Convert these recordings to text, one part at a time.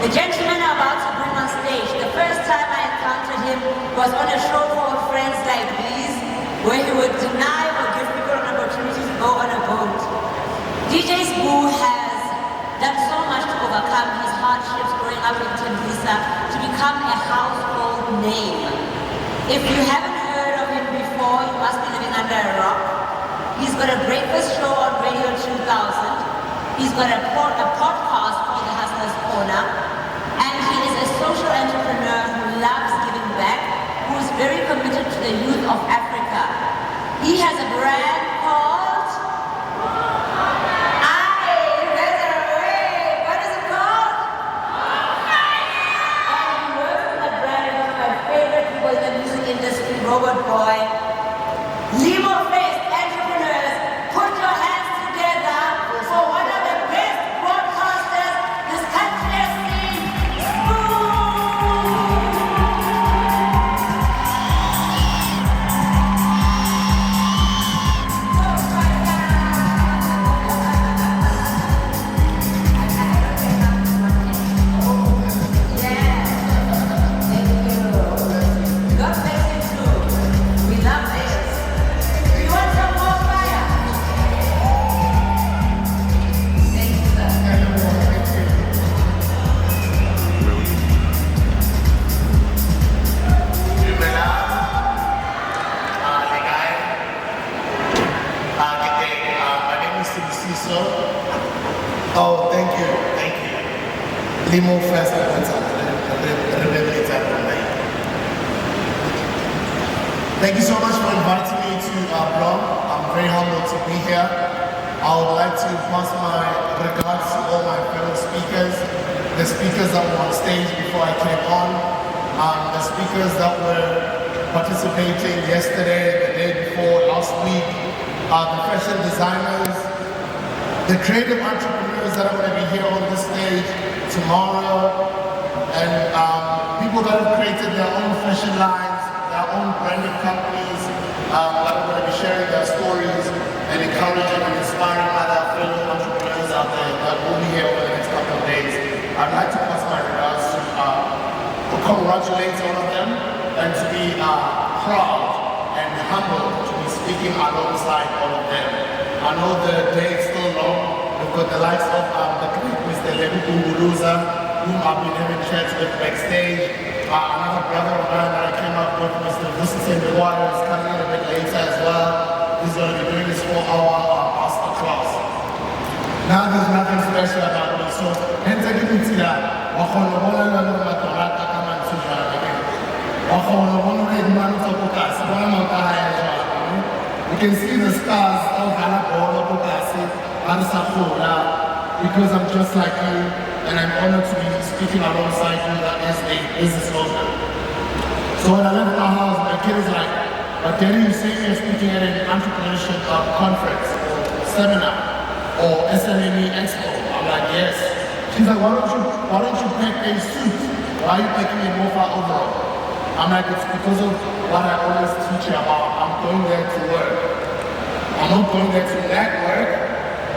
The gentleman I'm about to bring on stage, the first time I encountered him was on a show called Friends Like These, where he would deny or give people an opportunity to go on a boat. DJ Spoo has done so much to overcome his hardships growing up in Tembisa to become a household name. If you haven't heard of him before, you must be living under a rock. He's got a breakfast show on Radio 2000. He's got a podcast called The Hustler's Corner. And he is a social entrepreneur who loves giving back, who is very committed to the youth of Africa. He has a brand called... you guys are awake. What is it called? And he works with a brand, one of my favorite people in the music industry, Robot Boy. LEMO faced entrepreneurs, put your hands together for one of the best broadcasters this country has seen. God bless you too. We love this. You want some more fire? Thank you, sir. My name is Ciso. Oh, thank you. Thank you. Limo first. Thank you so much for inviting me to BLOEM. I'm very humbled to be here. I would like to pass my regards to all my fellow speakers, the speakers that were on stage before I came on, the speakers that were participating yesterday, the day before, last week, the fashion designers, the creative entrepreneurs that are going to be here on this stage tomorrow, and people that have created their own fashion lines, their own branded companies, that are going to be sharing their stories and encouraging and inspiring other fellow entrepreneurs out there that will be here over the next couple of days. I'd like to pass my regards to congratulate all of them and to be proud and humbled to be speaking alongside all of them. I know the day is still long. We've got the likes of the great Mr. LEMO, whom I've been having chats with backstage. Another brother of mine that I came up with, Mr. Vincent is coming in a bit later as well. He's going to be doing this 4-hour master class. Now there's nothing special about me, so hence I didn't see that. You can see the stars of because I'm just like you, and I'm honored to be speaking alongside you that is a business owner. So when I left my house, my kid is like, but Daddy, you say you're speaking at an entrepreneurship conference or seminar or SMME EXPO. I'm like, yes. She's like, why don't you pack a suit? Why are you packing a mofa overall? I'm like, it's because of what I always teach you about. I'm going there to work. I'm not going there to network,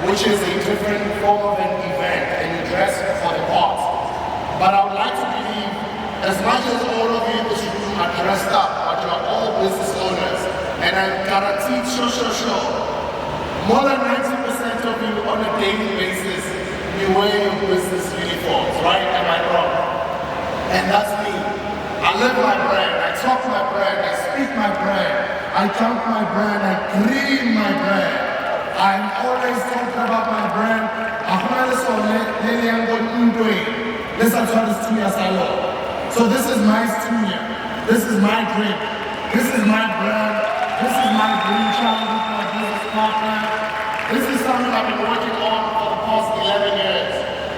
which is a different form of an event, and you dress for the part. But I would like to believe, as much as all of you in this room are dressed up, but you are all business owners, and I guarantee, sure, more than 90% of you on a daily basis, you wear your business uniforms, right? Am I wrong? And that's me. I live my brand, I talk my brand, I speak my brand, I count my brand, I dream my brand. I'm always talking about my brand. So this is my studio. This is my dream. This is my brand. This is my dream child with my business partner. This is something I've been working on for the past 11 years.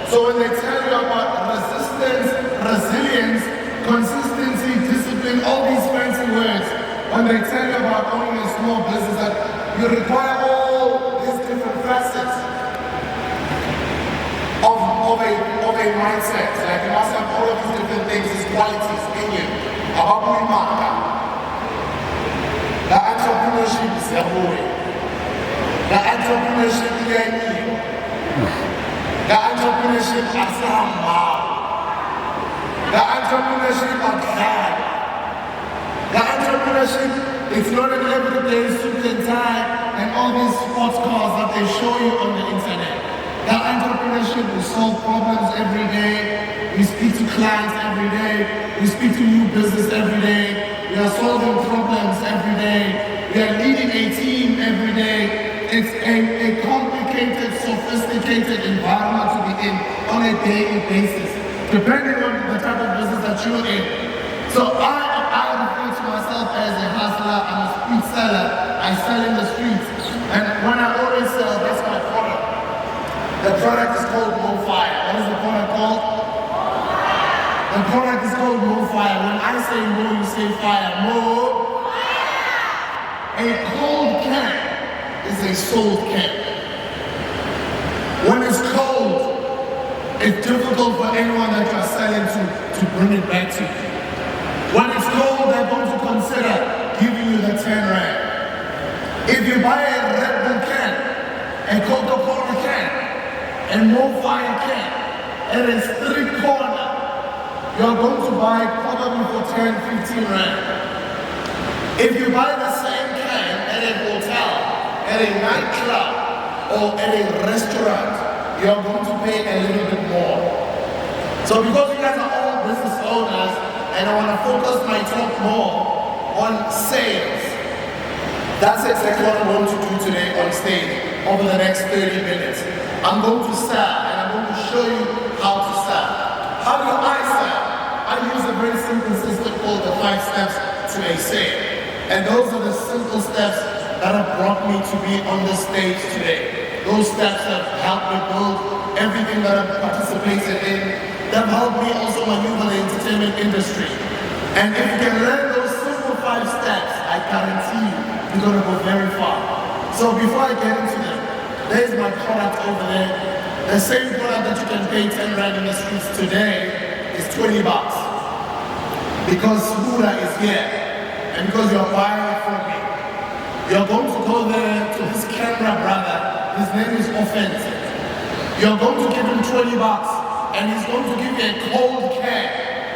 So when they tell you about resistance, resilience, consistency, discipline, all these fancy words, when they tell you about owning a small business, that you require all these different facets of a mindset. Like you must have all of these different things, these qualities in you. About the entrepreneurship is a way. The entrepreneurship is a The entrepreneurship is a The entrepreneurship are bad. The entrepreneurship, it's not an everyday suit and tie and all these sports cars that they show you on the internet. The entrepreneurship will solve problems every day. We speak to clients every day. We speak to new business every day. We are solving problems every day. We are leading a team every day. It's a complicated, sophisticated environment to be in on a daily basis, depending on the type of business that you're in. So I refer to myself as a hustler. I'm a street seller. I sell in the streets. And when I always sell, that's my product. The product is called Mo Fire. What is the product called? The product is called Mo Fire. When I say Mo, you say fire. Mo Fire. A cold can is a sold can. When it's cold, it's difficult for anyone that you're selling to bring it back to you. When it's cold, they're going to consider giving you the 10 rand. If you buy a Red Bull can, a Coca-Cola can, and Mo Fire can, and it's 3 corner, you're going to buy it probably for 10, 15 rand. If you buy the same can at a hotel, at a nightclub, or at a restaurant, you're going to pay a little bit more. So because you guys are all business owners, and I want to focus my talk more on sales, that's exactly what I'm going to do today on stage over the next 30 minutes. I'm going to sell, and I'm going to show you how to sell. How do I sell? I use a very simple system called the 5 steps to a sale. And those are the simple steps that have brought me to be on this stage today. Those steps have helped me build everything that I've participated in. They've helped me also maneuver the entertainment industry. And if you can learn those simple 5 steps, I guarantee you're going to go very far. So before I get into them, there's my product over there. The same product that you can pay 10 rand in the streets today is 20 bucks. Because Sura is here, and because you're buying it from me. You're going to go there to this camera brother, his name is Offensive. You're going to give him 20 bucks, and he's going to give you a cold can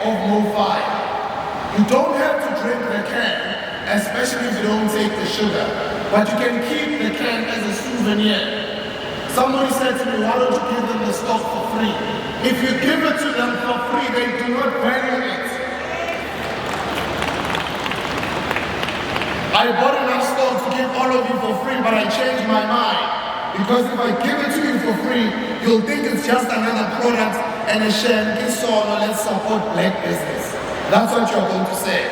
of Mo Fire. You don't have to drink the can, especially if you don't take the sugar, but you can keep the can as a souvenir. Somebody said to me, why don't you give them the stock for free? If you give it to them for free, they do not value it. I bought enough stock to give all of you for free, but I changed my mind. Because if I give it to you for free, you'll think it's just another product and a share, and so on, let's support black business. That's what you're going to say.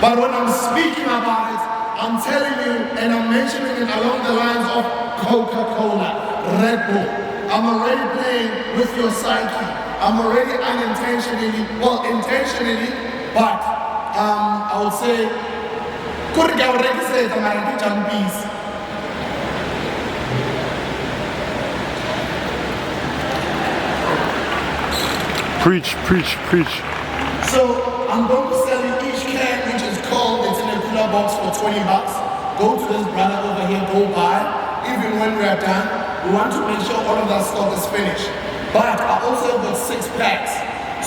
But when I'm speaking about it, I'm telling you, and I'm mentioning it along the lines of Coca-Cola, Red Bull. I'm already playing with your psyche. I'm already unintentionally, well, intentionally, but I would say, Preach, preach, preach. So I'm going to sell you each can, which is cold. It's in a cooler box for 20 bucks. Go to this brother over here, go buy. Even when we are done, we want to make sure all of that stock is finished. But I also got 6 packs.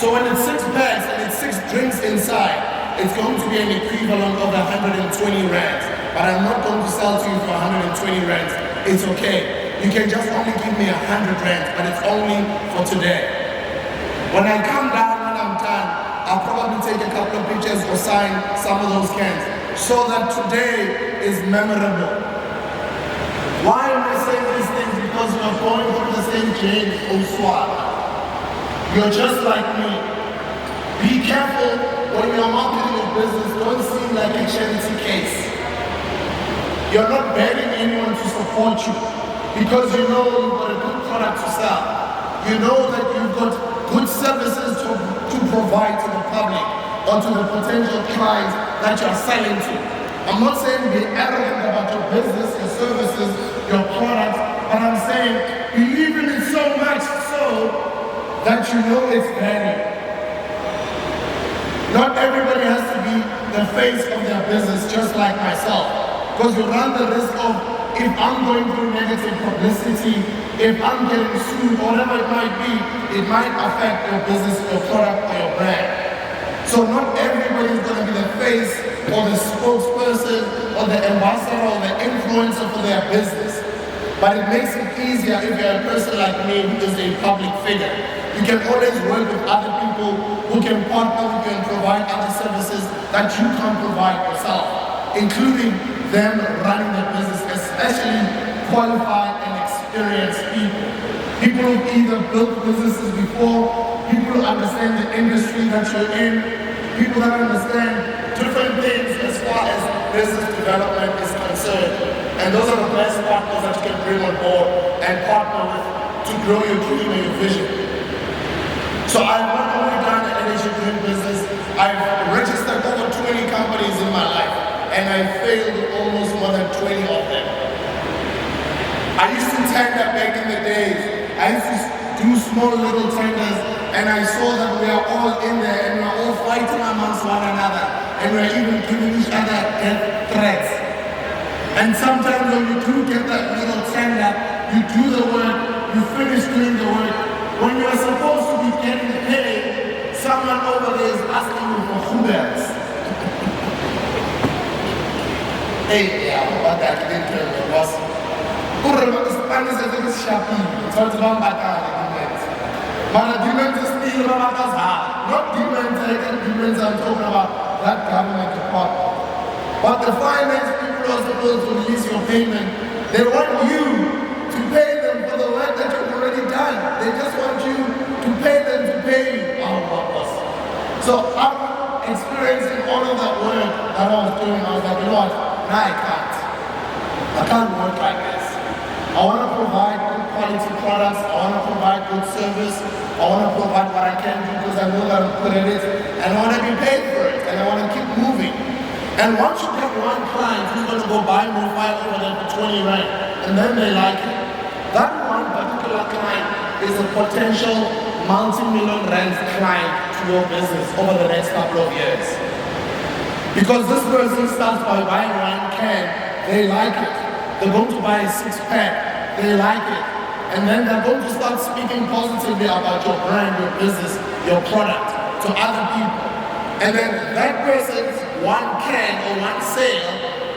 So when it's 6 packs and it's 6 drinks inside, it's going to be an equivalent of 120 rands. But I'm not going to sell to you for 120 rands. It's okay. You can just only give me 100 rands, but it's only for today. When I come down, when I'm done, I'll probably take a couple of pictures or sign some of those cans so that today is memorable. Why am I saying these things? Because we're going through the same journey, Oswald. You're just like me. Be careful when you're marketing your business. Don't seem like a charity case. You're not begging anyone to support you because you know you've got a good product to sell. You know that you've got good services to provide to the public or to the potential clients that you're selling to. I'm not saying be arrogant about your business, your services, your products, but I'm saying believe in it so much so that you know its value. Not everybody has to be the face of their business just like myself, because you run the risk of if I'm going through negative publicity, if I'm getting sued, whatever it might be, it might affect your business, your product, or your brand. So not everybody is going to be the face or the spokesperson or the ambassador or the influencer for their business. But it makes it easier if you're a person like me who is a public figure. You can always work with other people who can partner, who can provide other services that you can't provide yourself, including them running the business, especially qualified and experienced people. People who've either built businesses before, people who understand the industry that you're in, people that understand different things as far as business development is concerned. And those are the best partners that you can bring on board and partner with to grow your dream and your vision. So I've not only done the energy drink business, I've registered over 20 companies in my life, and I failed almost more than 20 of them. I used to tender back in the days. I used to do small little tenders, and I saw that we are all in there, and we are all fighting amongst one another, and we are even giving each other death threats. And sometimes when you do get that little tender, you do the work, you finish doing the work. When you are supposed to be getting paid, someone over there is asking you for hoobers. Hey, yeah, what that didn't tell me was, Spanish is a shopping, so it's one back out of demons. But the demons is still not demons, demons I'm talking about, that government department. But the finance people are supposed to release your payment. They want you to pay them for the work that you've already done. They just want you to pay them to pay you. So after experiencing all of that work that I was doing, I was like, you know what? No, I can't work like this. I want to provide good quality products. I want to provide good service. I want to provide what I can do because I know that I'm good at it. And I want to be paid for it. And I want to keep moving. And once you get one client who's going to go buy more file over there for 20 rand, and then they like it, that one particular client is a potential multi-million rand client to your business over the next couple of years. Because this person starts by buying one can, they like it. They're going to buy a 6-pack, they like it. And then they're going to start speaking positively about your brand, your business, your product to other people. And then that person's one can or one sale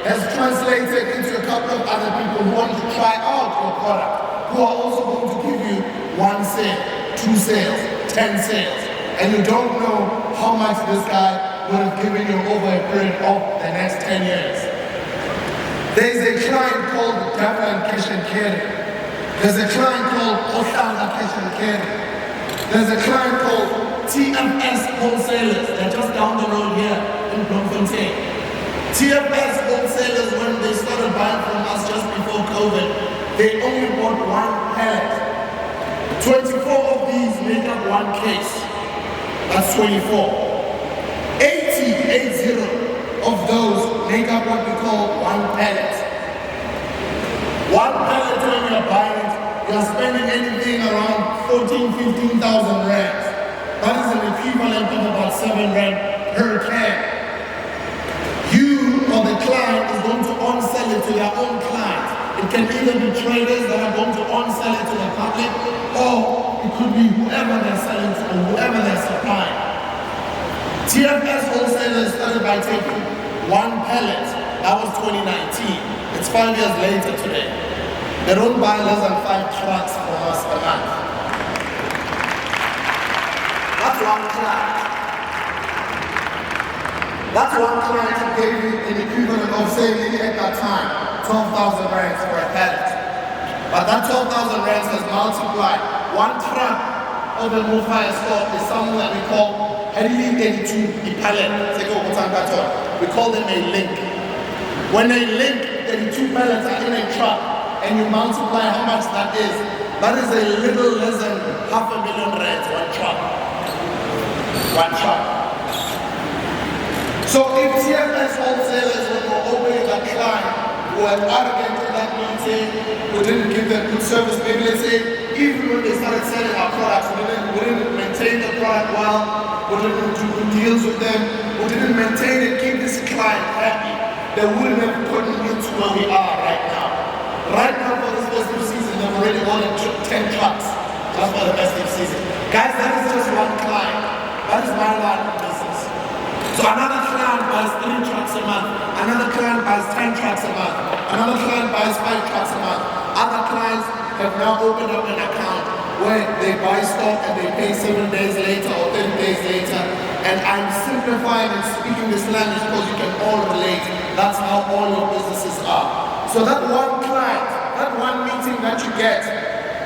has translated into a couple of other people who want to try out your product, who are also going to give you 1 sale, 2 sales, 10 sales. And you don't know how much this guy would have given you over a period of the next 10 years. There's a client called Devil and Cash and Carry. There's a client called Ohlala Cash and Carry. There's a client called TFS Wholesalers. They're just down the road here in Bloemfontein. TFS Wholesalers, when they started buying from us just before COVID, they only bought 1 pallet. 24 of these make up 1 case. That's 24. 80 of those make up what we call 1 pallet. 1 pallet when you're buying it, you're spending anything around 14,000-15,000 rands. That is an equivalent of about 7 rand per can. You or the client is going to on-sell it to their own client. It can either be traders that are going to on-sell it to the public, or it could be whoever they're selling to or whoever they're supplying. TFS Wholesalers started by taking 1 pallet. That was 2019. It's 5 years later today. They don't buy less than 5 trucks from us a month. That's 1 client. That's 1 client who gave me an equivalent of saving at that time 12,000 rands for a pallet. But that 12,000 rands has multiplied. 1 truck of a mobile store is something that we call we call them a link. When a link, 32 pallets are in a truck, and you multiply how much that is a little less than 500,000 rands, 1 truck. 1 truck. So if TFS Wholesalers were opening a client who had arrogant in that meeting, who didn't give them good service, maybe let's say, even when they started selling our products, we didn't maintain the product well, we didn't do good deals with them, we didn't maintain and keep this client happy, they wouldn't have gotten into where we are right now. Right now for this festive season, they've already ordered 10 trucks just for the festive season. Guys, that is just one client. That is my line of business. So another client buys 3 trucks a month. Another client buys 10 trucks a month. Another client buys 5 trucks a month. Other clients have now opened up an account where they buy stock and they pay 7 days later or 10 days later. And I'm simplifying and speaking this language because you can all relate. That's how all your businesses are. So that one client, that one meeting that you get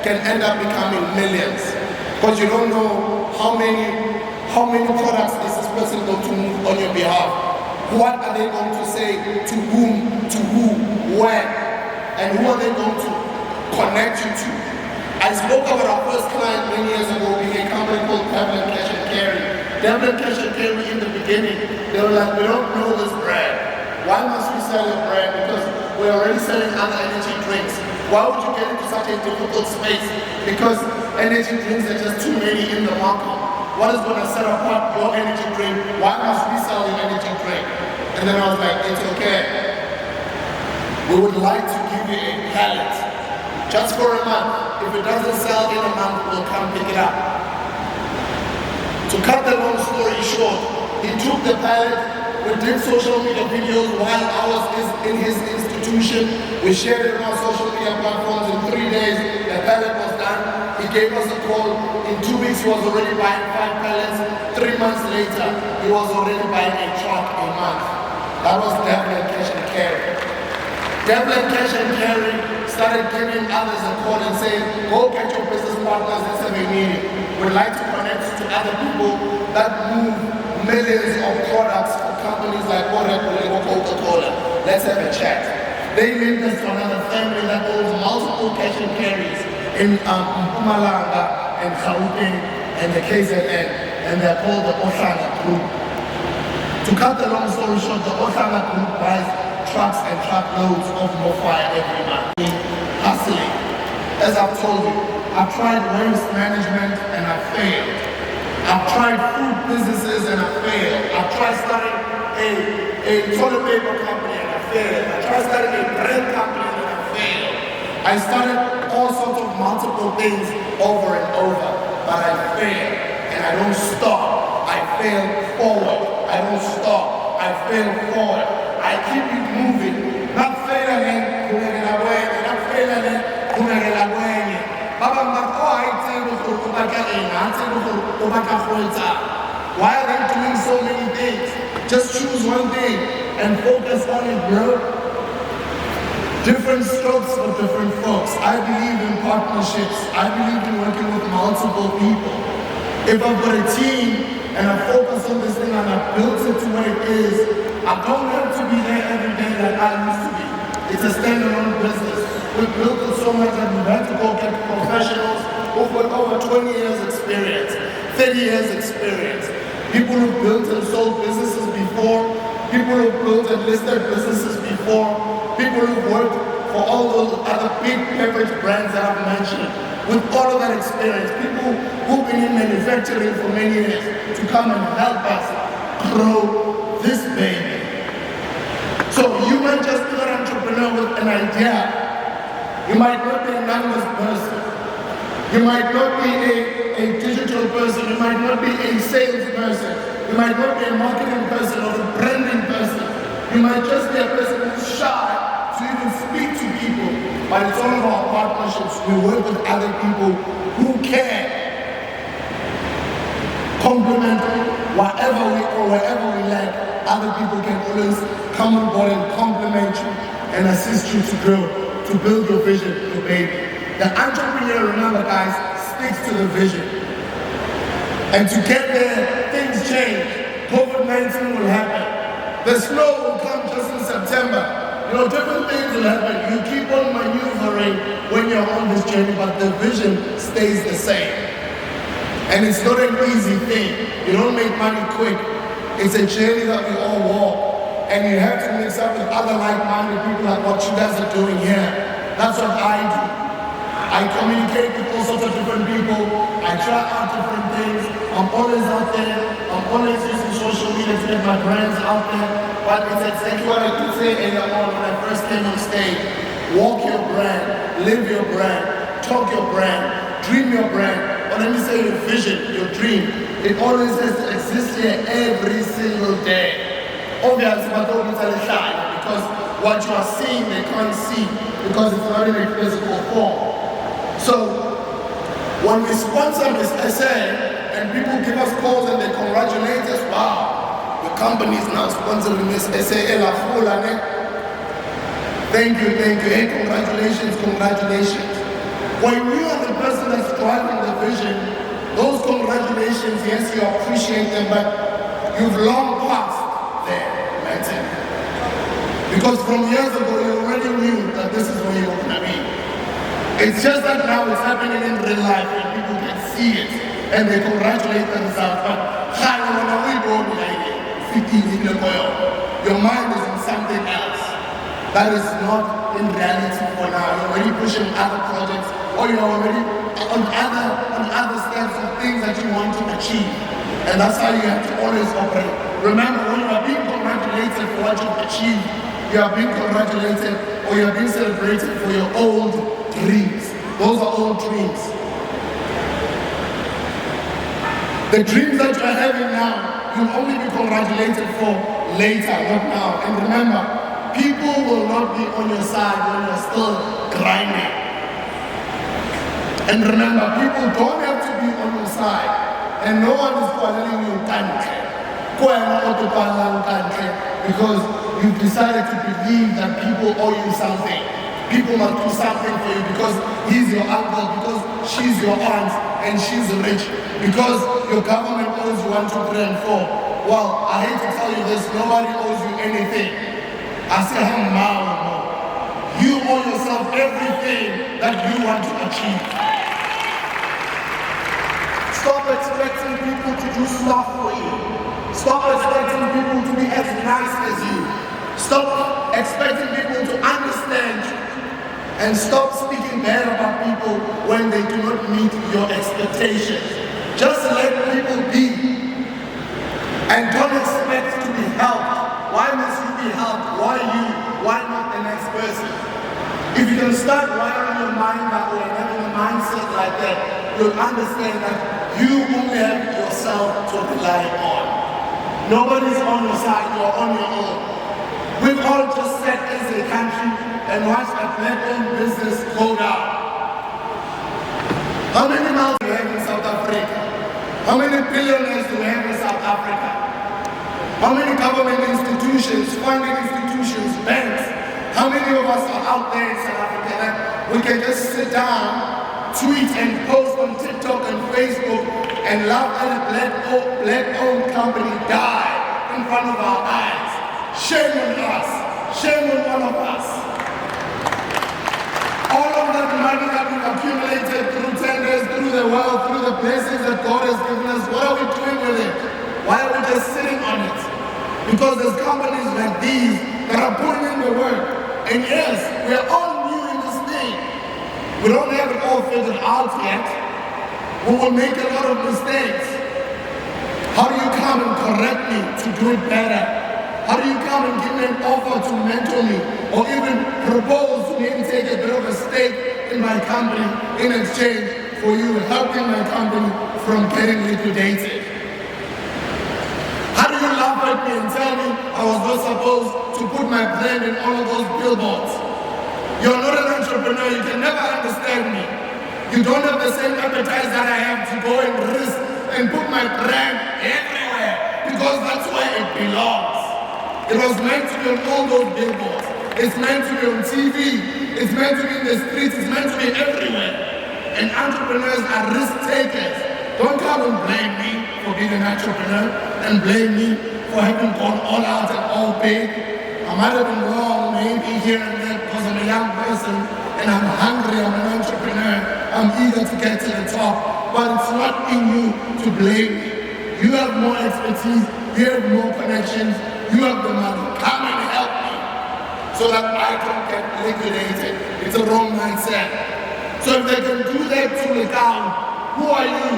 can end up becoming millions. Because you don't know how many products is this person going to move on your behalf. What are they going to say to whom, to who, when, and who are they going to connect you to? I spoke about our first client many years ago being a company called Devlin Cash and Carry. Devlin Cash and Carry in the beginning, they were like, we don't know this brand. Why must we sell your brand? Because we're already selling other energy drinks. Why would you get into such a difficult space? Because energy drinks are just too many in the market. What is going to set apart your energy drink? Why must we sell your energy drink? And then I was like, it's okay. We would like to give you a pallet just for a month. If it doesn't sell in a month, we'll come pick it up. To cut the long story short, he took the pallet. We did social media videos while I was in his institution. We shared it on our social media platforms. In 3 days, the pallet was done. He gave us a call. In 2 weeks, he was already buying 5 pallets. 3 months later, he was already buying a truck a month. That was Devlin Cash and Carry. Devlin Cash and Carry started giving others a call and saying, go get your business partners, let's have a meeting. We'd like to connect you to other people that move millions of products for companies like Coca-Cola. Let's have a chat. They linked us to another family that owns multiple cash and carries in Mpumalanga and Gauteng and the KZN, and they're called the Ohlanga Group. To cut the long story short, the Ohlanga Group buys trucks and truckloads of Mofire every month. Hustling. As I've told you, I've tried waste management and I failed. I've tried food businesses and I failed. I've tried starting a toilet paper company and I failed. I tried starting a bread company and I failed. I started all sorts of multiple things over and over, but I failed. And I don't stop. I fail forward. I don't stop. I fail forward. I keep it moving. Not failing, not failing, why are they doing so many things? Just choose one thing and focus on it, bro. Different strokes for different folks. I believe in partnerships. I believe in working with multiple people. If I've got a team and I focus on this thing and I built it to where it is, I don't have to be there every day like I used to be. It's a standalone business. We built it so much that we've had to go get professionals who've got over 20 years experience, 30 years experience. People who built and sold businesses before, people who built and listed businesses before, people who've worked for all those other big beverage brands that I've mentioned. With all of that experience, people who've been in manufacturing for many years to come and help us grow this baby. So you might just be an entrepreneur with an idea. You might not be a numbers person. You might not be a digital person. You might not be a sales person. You might not be a marketing person or a branding person. You might just be a person who's shy to even speak to people. But it's all about partnerships. We work with other people who can complement whatever or wherever we lack. Other people can always come on board and complement you and assist you to grow, to build your vision, your baby. The entrepreneur, remember guys, sticks to the vision. And to get there, things change. COVID-19 will happen. The snow will come just in September. You know, different things will happen. You keep on maneuvering when you're on this journey, but the vision stays the same. And it's not an easy thing. You don't make money quick. It's a journey that we all walk. And you have to mix up with other like-minded people like what you guys are doing here. That's what I do. I communicate with all sorts of different people. I try out different things. I'm always out there. I'm always using social media to get my brands out there. But it's exactly what I did say earlier on when I first came on stage. walk your brand, live your brand, talk your brand, dream your brand. Or let me say your vision, your dream. It always has to exist here every single day. Obviously, but don't tell it because what you are seeing they can't see because it's not in a physical form. So when we sponsor Miss SA and people give us calls and they congratulate us, wow, the company is now sponsoring Miss SA. Thank you, hey, congratulations, congratulations. When you are the person that's driving the vision, those congratulations, yes, you appreciate them, but you've long passed there, Martin. Because from years ago, you already knew that this is where you were going to be. It's just that now it's happening in real life and people can see it and they congratulate themselves. But your mind is in something else. That is not in reality for now. You're already pushing other projects or you're already on other steps of things that you want to achieve. And that's how you have to always operate. Remember, when you are being congratulated for what you've achieved, you are being congratulated or you are being celebrated for your old dreams. Those are old dreams. The dreams that you are having now, you'll only be congratulated for later, not now. And remember, people will not be on your side when you're still grinding. And remember, people don't have to be on your side. And no one is calling you country. Because you've decided to believe that people owe you something. People must do something for you because he's your uncle, because she's your aunt and she's rich, because your government owes you 1, 2, 3, and 4. Well, I hate to tell you this, nobody owes you anything. I say, you owe yourself everything that you want to achieve. Stop expecting people to do stuff for you. Stop expecting people to be as nice as you. Stop expecting people to understand you. And stop speaking bad about people when they do not meet your expectations. Just let people be. And don't expect to be helped. Why must you be helped? Why you? Why not the next person? If you can start wiring your mind that way and having a mindset like that, you'll understand that you only have yourself to rely on. Nobody's on your side, you're on your own. We've all just sat as a country and watched a black-owned business go down. How many miles do we have in South Africa? How many billionaires do we have in South Africa? How many government institutions, funding institutions, banks? How many of us are out there in South Africa that we can just sit down, tweet and post on TikTok and Facebook and laugh at a black-owned company die in front of our eyes? Shame on us. Shame on all of us. All of that money that we've accumulated through tenders, through the wealth, through the blessings that God has given us, what are we doing with it? Why are we just sitting on it? Because there's companies like these that are putting in the work. And yes, we're all new in this thing. We don't have it all figured out yet. We will make a lot of mistakes. How do you come and correct me to do it better? How do you come and give me an offer to mentor me or even propose to maybe take a bit of a stake in my company in exchange for you helping my company from getting liquidated? How do you laugh at me and tell me I was not supposed to put my brand in all of those billboards? You're not an entrepreneur, you can never understand me. You don't have the same appetite that I have to go and risk and put my brand everywhere because that's where it belongs. It was meant to be on all those billboards. It's meant to be on TV. It's meant to be in the streets. It's meant to be everywhere. And entrepreneurs are risk takers. Don't come and blame me for being an entrepreneur and blame me for having gone all out and all big. I might have been wrong maybe here and there because I'm a young person and I'm hungry, I'm an entrepreneur. I'm eager to get to the top. But it's not in you to blame me. You have more expertise. You have more connections. You have the money. Come and help me so that I can get liquidated. It's a wrong mindset. So if they can do that to the town, who are you?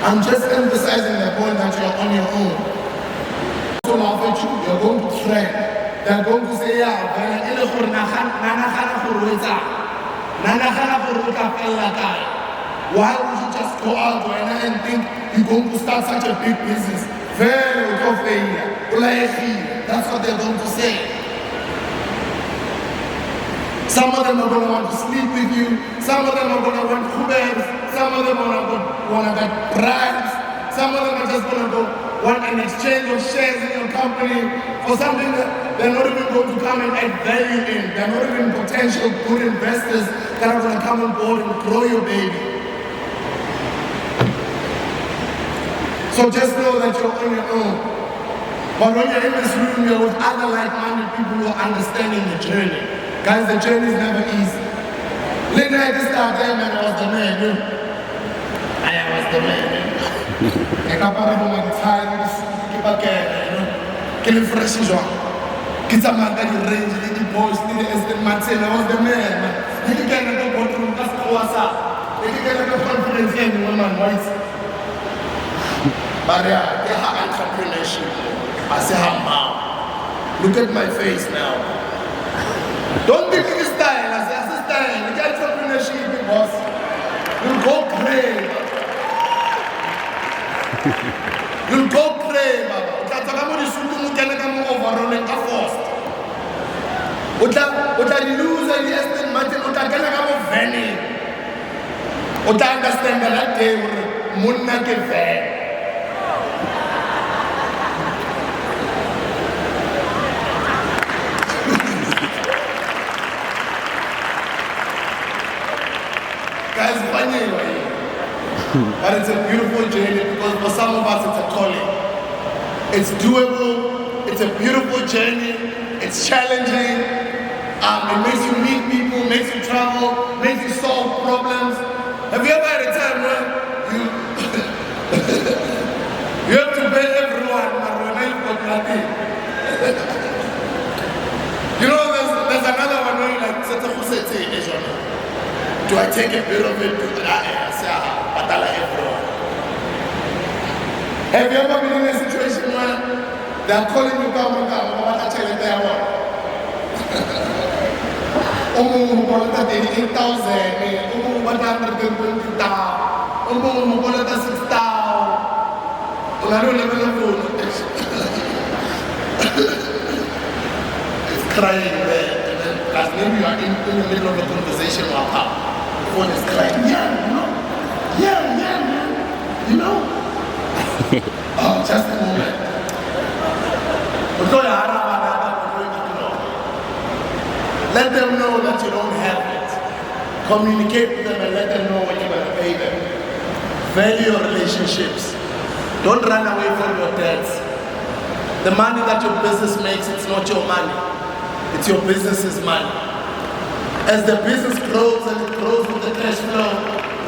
I'm just emphasizing the point that you're on your own. So laugh at you, you're going to trend. are going to say, yeah, why would you just go out and think you're going to start such a big business? That's what they're going to say. Some of them are going to want to sleep with you. Some of them are going to want kubers. Some of them are going to want to get bribes. Some of them are just going to want an exchange of shares in your company for something that they're not even going to come and add value in. They're not even potential good investors that are going to come on board and grow your baby. So just know that you're on your own. But when you're in this room, you're with other like-minded people who are understanding the journey. Guys, the journey is never easy. Later at this time, man, I was the man, you know? I was the man, you know? I can't remember my time, you know? Killing fresh is wrong. Kids are man, the range, the boys, the estate Martin, I was the man, man. You can't go through, that's what's up. You can't have confidence in woman, right? But yeah, they have entrepreneurship. I say, how? Look at my face now. Don't think it's style. I say, it's style. Look at entrepreneurship, boss. You'll go crazy. You'll go crazy, Baba. Lose the estate Martin. Understand that day, Munna ke guys, but it's a beautiful journey because for some of us it's a calling. It's doable, it's a beautiful journey, it's challenging, it makes you meet people, makes you travel, makes you solve problems. Have you ever had a time where you have to pay everyone, but nothing? You know, there's another one where you're like, do I take a bit of it? Have you ever been in a situation where they're calling you down and what tell you they want? Oh, 88,000, 120,000, 6,000. I don't even know. It's crying there. As maybe you are in the middle of a conversation with her. The phone is crying, yeah, man, you know. Oh, just a moment. Let them know that you don't have it. Communicate with them and let them know when you're going to pay them. Value your relationships. Don't run away from your debts. The money that your business makes, it's not your money. It's your business's money. As the business grows and it grows with the cash flow,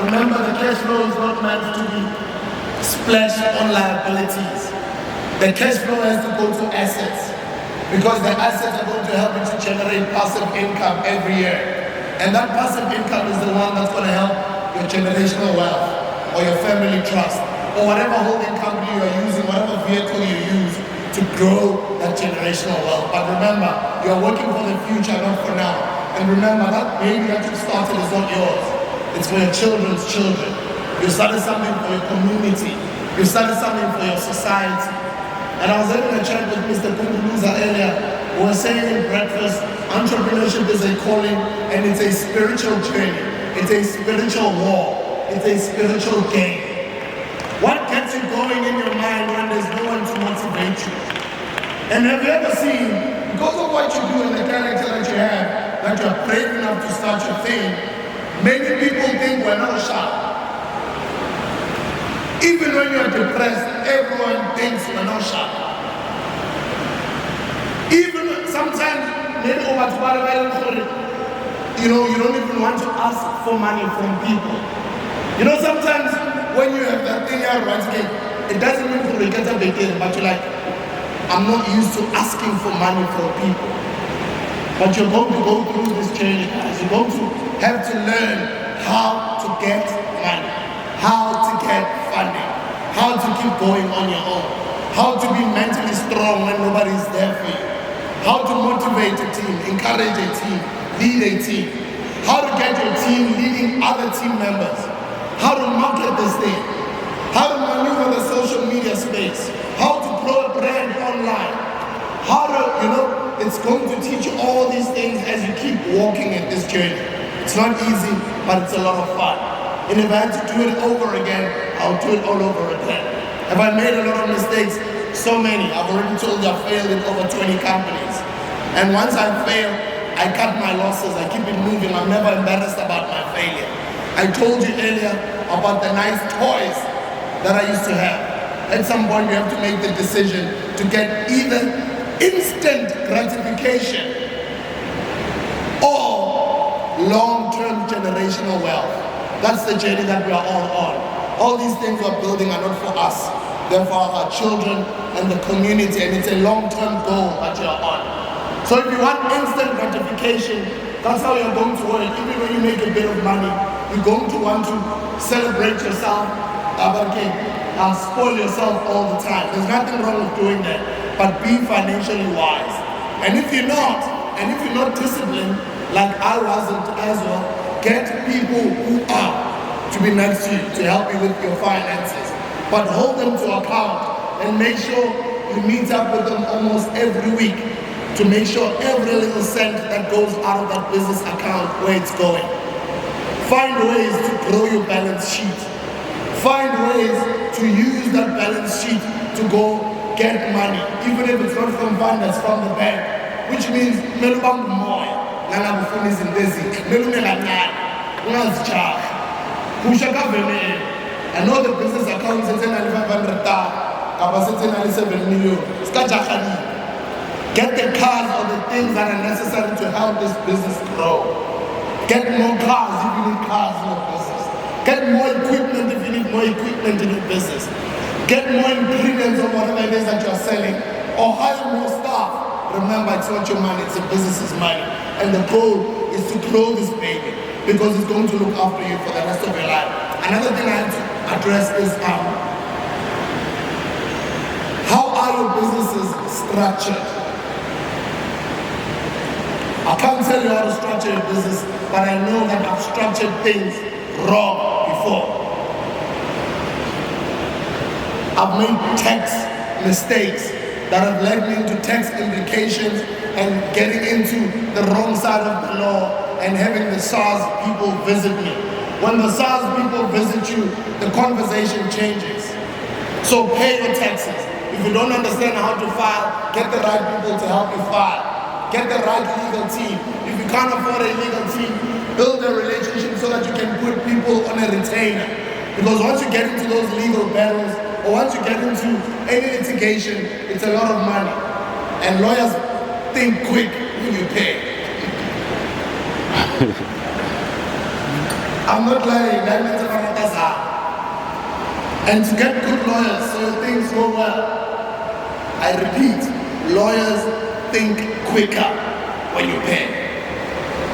remember the cash flow is not meant to be splashed on liabilities. The cash flow has to go to assets because the assets are going to help you to generate passive income every year. And that passive income is the one that's going to help your generational wealth or your family trust or whatever holding company you are using, whatever vehicle you use to grow that generational wealth. But remember, you're working for the future, not for now. And remember, that baby that you started is not yours. It's for your children's children. You started something for your community. You started something for your society. And I was having a chat with Mr. Kunduluza earlier. We were saying in breakfast, entrepreneurship is a calling and it's a spiritual journey. It's a spiritual war. It's a spiritual game. What gets you going in your mind when there's no one to motivate you? And have you ever seen, because of what you do and the character that you have, that you're brave enough to start your thing, many people think we're not sharp. Even when you're depressed, everyone thinks we're not sharp. Even sometimes, maybe you know, you don't even want to ask for money from people. You know, sometimes when you have that thing out once again, it doesn't mean for you get a big thing, but you're like, I'm not used to asking for money from people. But you're going to go through this journey, guys. You're going to have to learn how to get money, how to get funding, how to keep going on your own, how to be mentally strong when nobody's there for you. how to motivate a team, encourage a team, lead a team, how to get your team leading other team members, how to market this thing, how to maneuver the social media space, how to grow a brand online, how to, it's going to teach you all these things as you keep walking in this journey. It's not easy, but it's a lot of fun. And if I had to do it over again, I'll do it all over again. Have I made a lot of mistakes? So many. I've already told you I've failed in over 20 companies. And once I fail, I cut my losses, I keep it moving. I'm never embarrassed about my failure. I told you earlier about the nice toys that I used to have. At some point, you have to make the decision to get either instant gratification or long-term generational wealth. That's the journey that we are all on. All these things we're building are not for us. They're for our children and the community, and it's a long-term goal that you're on. So if you want instant gratification, that's how you're going to work. Even when you make a bit of money, you're going to want to celebrate yourself, spoil yourself all the time. There's nothing wrong with doing that, but be financially wise. And if you're not disciplined, like I wasn't as well, get people who are to be next to you to help you with your finances. But hold them to account and make sure you meet up with them almost every week to make sure every little cent that goes out of that business account, where it's going. Find ways to grow your balance sheet. Find ways to use that balance sheet to go get money, even if it's not from finance, from the bank, which means I know the business account is 500,000, capacity 7 million. Get the cars or the things that are necessary to help this business grow. Get more cars if you need cars in your business. Get more equipment if you need more equipment in your business. Get more ingredients of whatever it is that you're selling, or hire more staff. Remember, it's not your money, it's the business's money. And the goal is to grow this baby, because it's going to look after you for the rest of your life. Another thing I have to address is how are your businesses structured? I can't tell you how to structure your business, but I know that I've structured things wrong before. I've made tax mistakes that have led me into tax implications and getting into the wrong side of the law and having the SARS people visit me. When the SARS people visit you, the conversation changes. So pay your taxes. If you don't understand how to file, get the right people to help you file. Get the right legal team. If you can't afford a legal team, build a relationship so that you can put people on a retainer. Because once you get into those legal battles, or once you get into any litigation, it's a lot of money. And lawyers think quick when you pay. I'm not lying, that means I'm not. And to get good lawyers so things go well, I repeat, lawyers think quicker when you pay.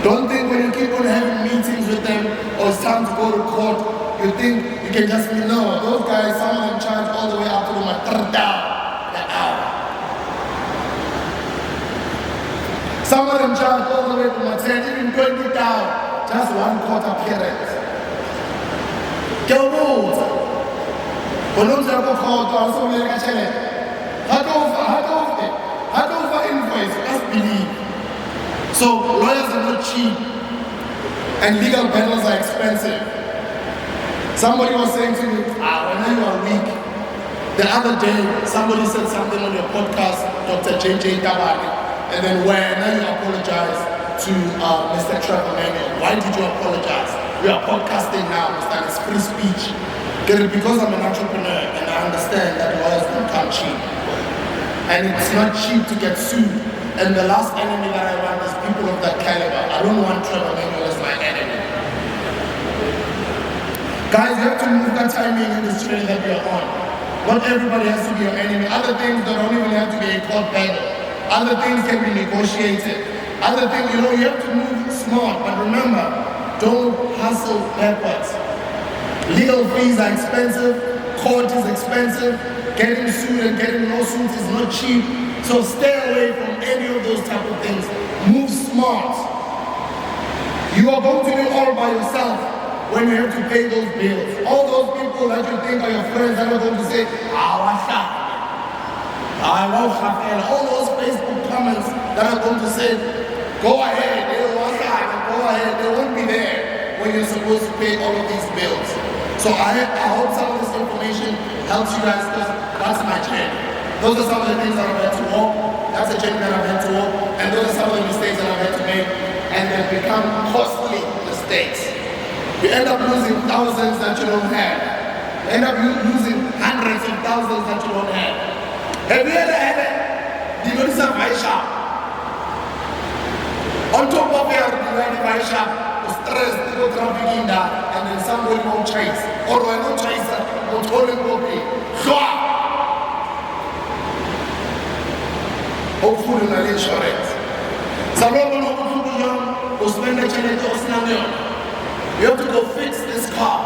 Don't think when you keep on having meetings with them or it's time to go to court, you think you can just be, no, those guys, some of them charge all the way up to $3 the hour. Some of them charge all the way to 10, even 20 down, just 1/4 period. Go move. When I'm going to call, I'm so like a challenge. Hand over invoice, just believe. So lawyers are not cheap and legal battles are expensive. Somebody was saying to me, when you are weak. The other day, somebody said something on your podcast, Dr. JJ Tabani, and then when you apologize to Mr. Trevor Manuel. Why did you apologize? We are podcasting now, Mr. It's free speech. Because I'm an entrepreneur and I understand that lawyers don't come cheap. And it's not cheap to get sued. And the last enemy that I want is people of that caliber. I don't want Trevor Manuel as my enemy. Guys, you have to move that timing in this journey that we are on. Not everybody has to be your enemy. Other things don't even have to be a court battle. Other things can be negotiated. Other things, you have to move smart. But remember, don't hustle backwards. Legal fees are expensive. Court is expensive. Getting sued and getting lawsuits is not cheap. So stay away from any of those type of things. Move smart. You are going to be all by yourself when you have to pay those bills. All those people that you think are your friends that are going to say, I won't have all those Facebook comments that are going to say, go ahead, go ahead, they won't be there when you're supposed to pay all of these bills. So I hope some of this information helps you guys, because that's my journey. Those are some of the things that I've had to walk, that's the journey that I've had to walk, and those are some of the mistakes that I've had to make, and they become costly mistakes. You end up losing thousands that you don't have. You end up losing hundreds of thousands that you don't have. Have you ever had it? You go to some buy shop. On top of your buy shop, the stress, you go traffic in that, and then somebody won't chase. Or when no chaser, won't hold him copy. Hopefully not insurance. Some people will spend a challenge or you have to go fix this car.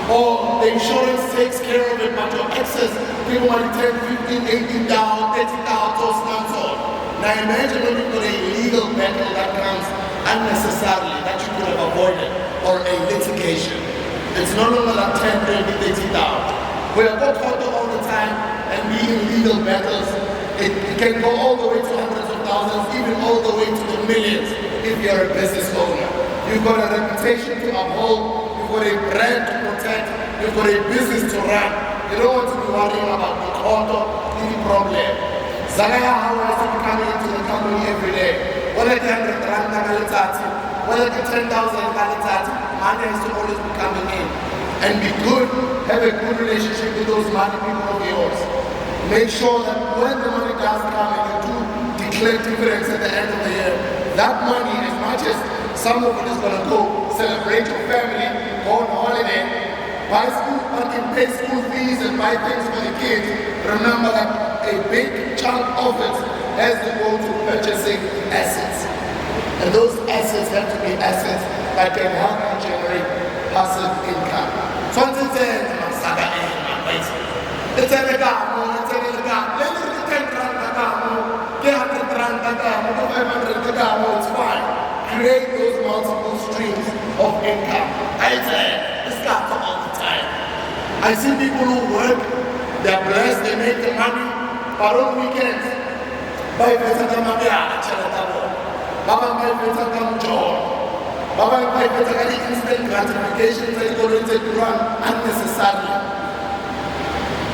Or the insurance takes care of it, but your excess, people might 10, 15, 18 down, 30 down, so. Now imagine when you've got a legal battle that comes unnecessarily, that you could have avoided, or a litigation. It's no longer like 10, 20, 30 down. We are go court all the time and be in legal battles. It can go all the way to hundreds of thousands, even all the way to the millions if you're a business owner. You've got a reputation to uphold, you've got a brand to protect, you've got a business to run. You don't want to be worrying about the court or any problem. Zagaya how is to be coming into the company every day. Whether it's 100 rand, whether it's 10,000 money has to always be coming in. And be good, have a good relationship with those money people of yours. Make sure that when the money does come and you do declare dividends at the end of the year, that money, as much as some of it is going to go celebrate your family, go on holiday, buy school, pay school fees and buy things for the kids, remember that a big chunk of it has to go to purchasing assets. And those assets have to be assets that can help you generate passive income. So until then, it's fine. Create those multiple streams of income. I say, this starts all the time. I see people who work, they're blessed, they make the money, but on weekends, buy better than Baba buy better than joy. Baba buy better than instant gratification that you going to run unnecessarily.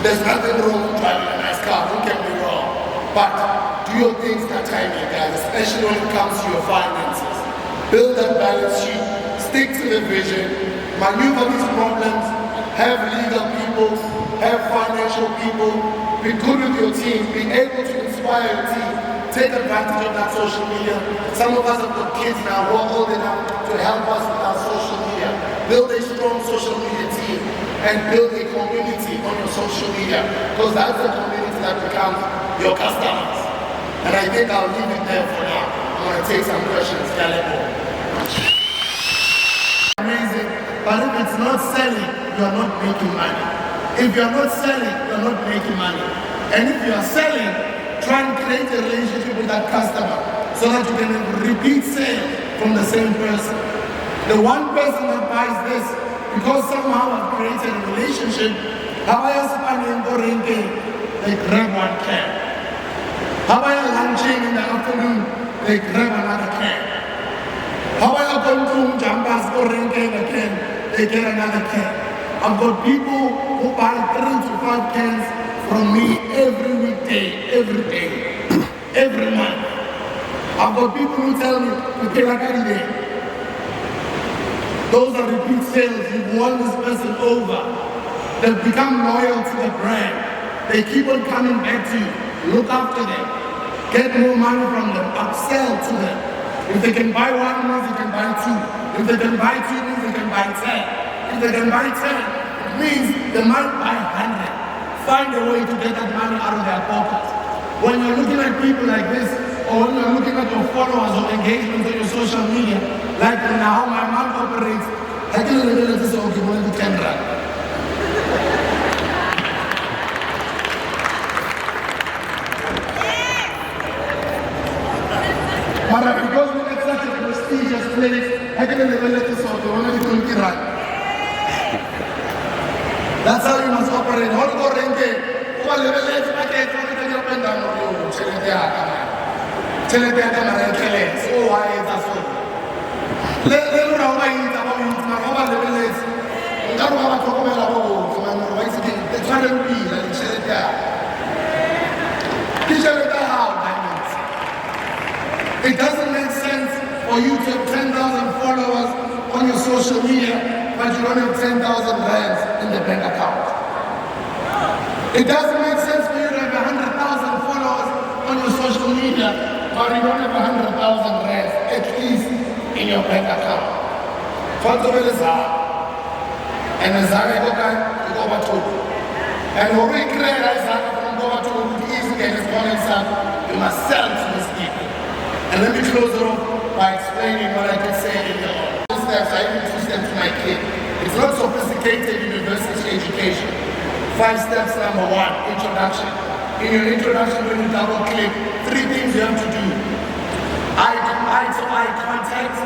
There's nothing wrong with driving a nice car, don't get me wrong. But do your things that time, you guys, especially when it comes to your finances. Build that balance sheet, stick to the vision, maneuver these problems, have legal people, have financial people, be good with your team, be able to inspire your team, take advantage of that social media. Some of us have got kids now who are old enough to help us with our social media. Build a strong social media team and build a community on your social media, because that's the community that becomes your customers. And I think I'll leave it there for now. I'm going to take some questions. Amazing, but if it's not selling, you're not making money. If you're not selling, you're not making money. And if you're selling, try and create a relationship with that customer so that you can repeat sales from the same person. The one person that buys this, because somehow I've created a relationship, they grab one can. How about you lunching in the afternoon, they grab another can. How about you going to Jambas or Rinke again, they get another can. I've got people who buy 3 to 5 cans from me every weekday, every day, every month. I've got people who tell me, those are repeat sales. You've won this person over. They've become loyal to the brand. They keep on coming back to you. Look after them. Get more money from them. Upsell to them. If they can buy one, means they can buy 2. If they can buy 2, means they can buy 10. If they can buy 10, it means they might buy 100. Find a way to get that money out of their pockets. When you're looking at people like this, or when you're looking at your followers or engagements on your social media, like now my mom operates, I can really let this all give away to 10 rand. minutes, I can never let this off. Only 20 rand. That's how you must operate. How to go rente? Over level left, I can't take up and down on you. Tell it oh, why is that so? Let me know why it's about you. Over level left. You don't have to come about. Come on, why is it? The channel B, like tell it there. Tell it how diamonds. It doesn't make sense for you to have 10,000 followers on your social media, but you don't have 10,000 rands in the bank account. It doesn't make sense for you to have 100,000 followers on your social media, but you don't have 100,000 rands at least in your bank account. And as I go back, you go back to and when we create from go back to easy and it's going inside, you must sell to these people. And let me close it off by explaining what I did say in the steps. I even 2 steps to my kid. It's not sophisticated university education. 5 steps, number 1, introduction. In your introduction, when you double click, 3 things you have to do. Eye to eye contact.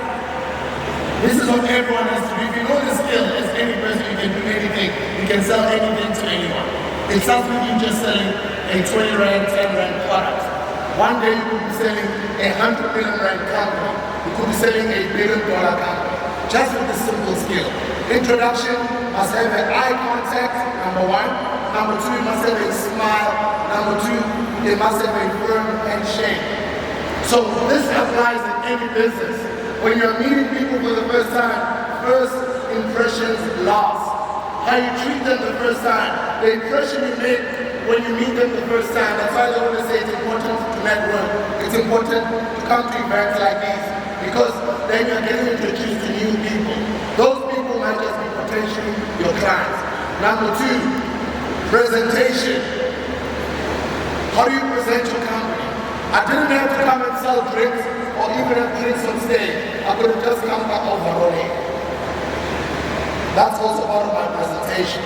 This is what everyone has to do. If you know the skill, as any person, you can do anything. You can sell anything to anyone. It starts with you just selling a 20 rand, 10 rand product. One day you could be selling a 100 million rand company. You could be selling a $1 billion company. Just with this simple skill. Introduction must have an eye contact, number 1. Number 2, you must have a smile. Number 2, it must have a firm handshake. So this applies in any business. When you're meeting people for the first time, first impressions last. How you treat them the first time, the impression you make when you meet them the first time. That's why they always say it's important to network. It's important to come to events like these because then you're getting introduced to new people. Those people might just be potentially your clients. Number 2, presentation. How do you present your company? I didn't have to come and sell drinks or even have drinks on stage. I could have just come back overalling. That's also part of my presentation.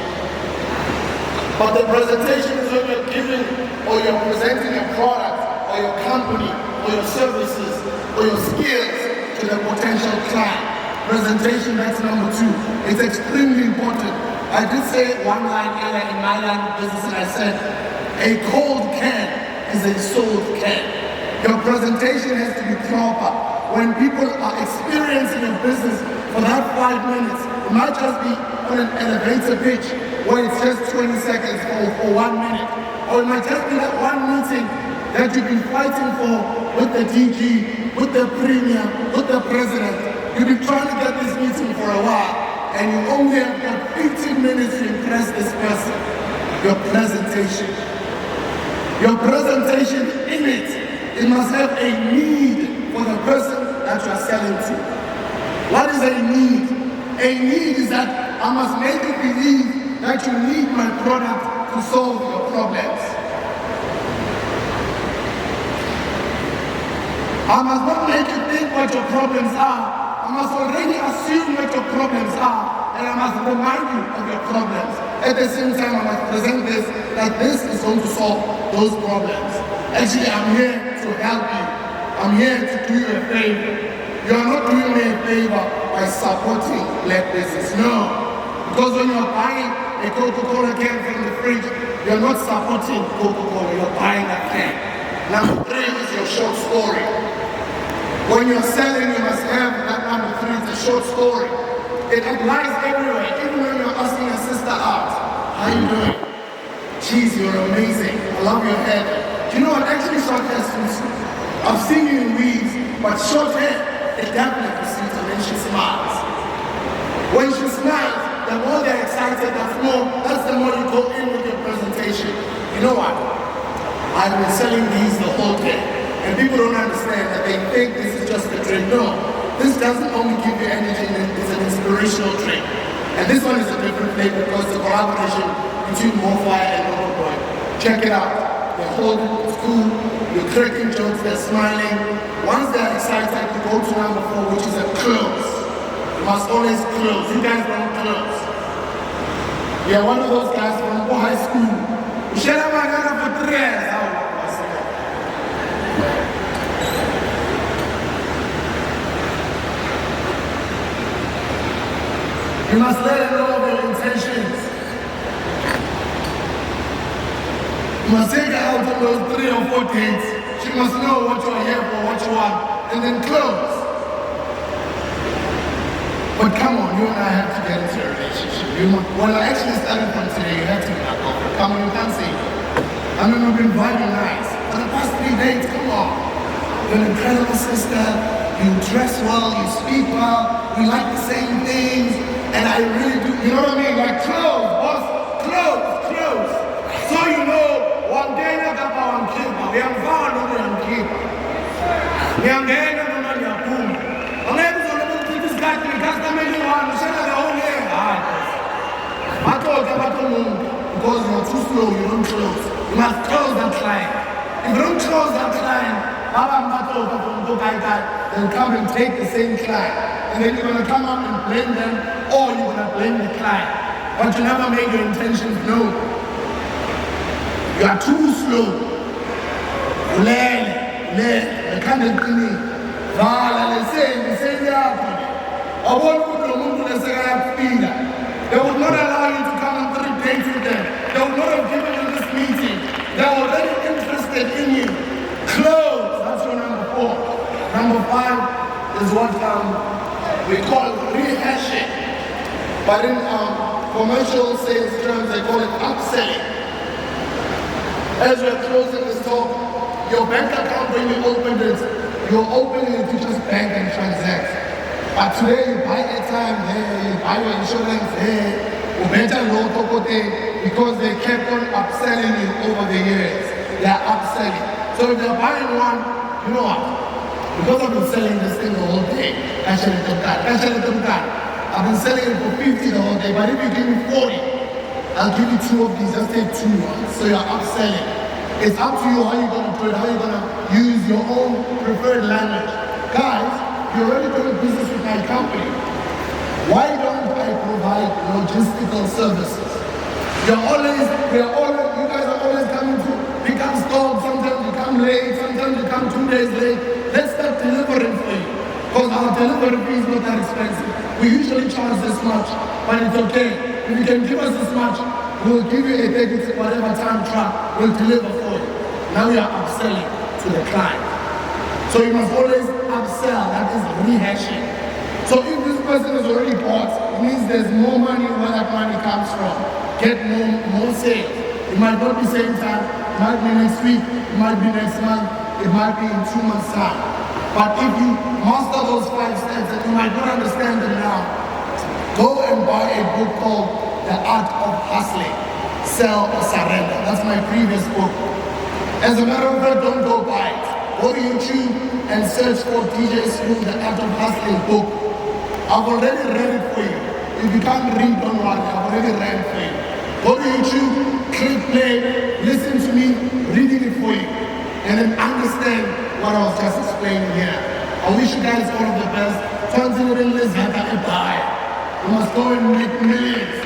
But the presentation is when you're giving or you're presenting your product or your company or your services or your skills to the potential client. Presentation, that's number 2. It's extremely important. I did say one line earlier in my line of business and I said, a cold can is a sold can. Your presentation has to be proper. When people are experiencing your business for that 5 minutes, it might just be on an elevator pitch where it's just 20 seconds or 1 minute. Or it might just be that one meeting that you've been fighting for with the DG, with the premier, with the president. You've been trying to get this meeting for a while and you only have got 15 minutes to impress this person. Your presentation. Your presentation in it must have a need for the person that you are selling to. What is a need? A need is that I must make you believe that you need my product to solve your problems. I must not make you think what your problems are. I must already assume what your problems are, and I must remind you of your problems. At the same time, I must present this, that this is going to solve those problems. Actually, I'm here to help you. I'm here to do you a favor. You are not doing me a favor by supporting black business. No. Because when you're buying a Coca-Cola can from the fridge, you're not supporting Coca-Cola, you're buying a can. Number 3 is your short story. When you're selling, you must have that number 3, it's a short story. It applies everywhere, even when you're asking your sister out. How you doing? Jeez, you're amazing. I love your hair. Do you know what? Actually, short hair suits you. I've seen you in weeds, but short hair, it definitely suits her when she smiles. When she smiles, the more they're excited, that's the more you go in with your presentation. You know what? I've been selling these the whole day. And people don't understand that they think this is just a drink. No, this doesn't only give you energy, it's an inspirational drink. And this one is a different flavor because it's a collaboration between Morfire and Overboy. Check it out. They're holding, it's cool, you're cracking jokes, they're smiling. Once they're excited, you go to number 4, which is a close. You must always close. You guys don't close. You're one of those guys from high school. You shut up my gun for 3 years. You must let her know of your intentions. You must take her out on those 3 or 4 dates. She must know what you are here for, what you want, and then close. But come on, you and I have to get into a relationship. Well, actually starting from today, you have to be my girlfriend. Come on, you can't say no. I mean, we've been vibing nice. For the past 3 days, come on. You're an incredible sister. You dress well, you speak well, we like the same things, and I really do, you know what I mean? Like clothes, boss, clothes. So you know, one day I'm keeper. We are found over and keeper. We are getting on your boom. I'm able to this guy to custom anyone, shut up the whole name. I told you, because you're too slow, you don't close. You must close that client. If you don't close that client, then come and take the same client. And then you're going to come up and blame them, or you're going to blame the client. But you never make your intentions known. You are too slow. I can't do it. They would not allow you to come on 3 dates with them. They would not have given you this meeting. They were very interested in you. Close. That's your number 4. Number 5 is what we call rehashing. But in commercial sales terms, they call it upselling. As we're closing this talk, your bank account, when you open it, you're opening it to just bank and transact. But today you buy airtime there, you buy your insurance there, you better low because they kept on upselling you over the years. They are upselling. So if you're buying one, you know what? Because I've been selling this thing the whole day, I've been selling it for 50 the whole day, but if you give me 40, I'll give you 2 of these, just take 2 ones. So you're upselling. It's up to you how you're going to do it, how you're going to use your own preferred language. Guys, you're already doing business with my company. Why don't I provide logistical services? You guys are always coming to pick up stock, sometimes you come late, sometimes you come 2 days late. Let's start delivering for you. Because our delivery fee is not that expensive. We usually charge this much, but it's okay. If you can give us this much, we'll give you a dedicated whatever time truck will deliver for you. Now you are upselling to the client. So you must always upsell, that is rehashing. So if this person has already bought, it means there's more money where that money comes from. Get more sales. It might not be same time, it might be next week, it might be next month, it might be in 2 months' time. But if you master those 5 steps and you might not understand them now, go and buy a book called The Art of Hustling, Sell or Surrender. That's my previous book. As a matter of fact, don't go buy it. Go to YouTube and search for DJ School, The Art of Hustling book. I've already read it for you. If you can't read, don't worry, I've already read it for you. Go to YouTube, click play, listen to me, reading it for you, and then understand what I was just explaining here. I wish you guys all of the best. You must go and make millions.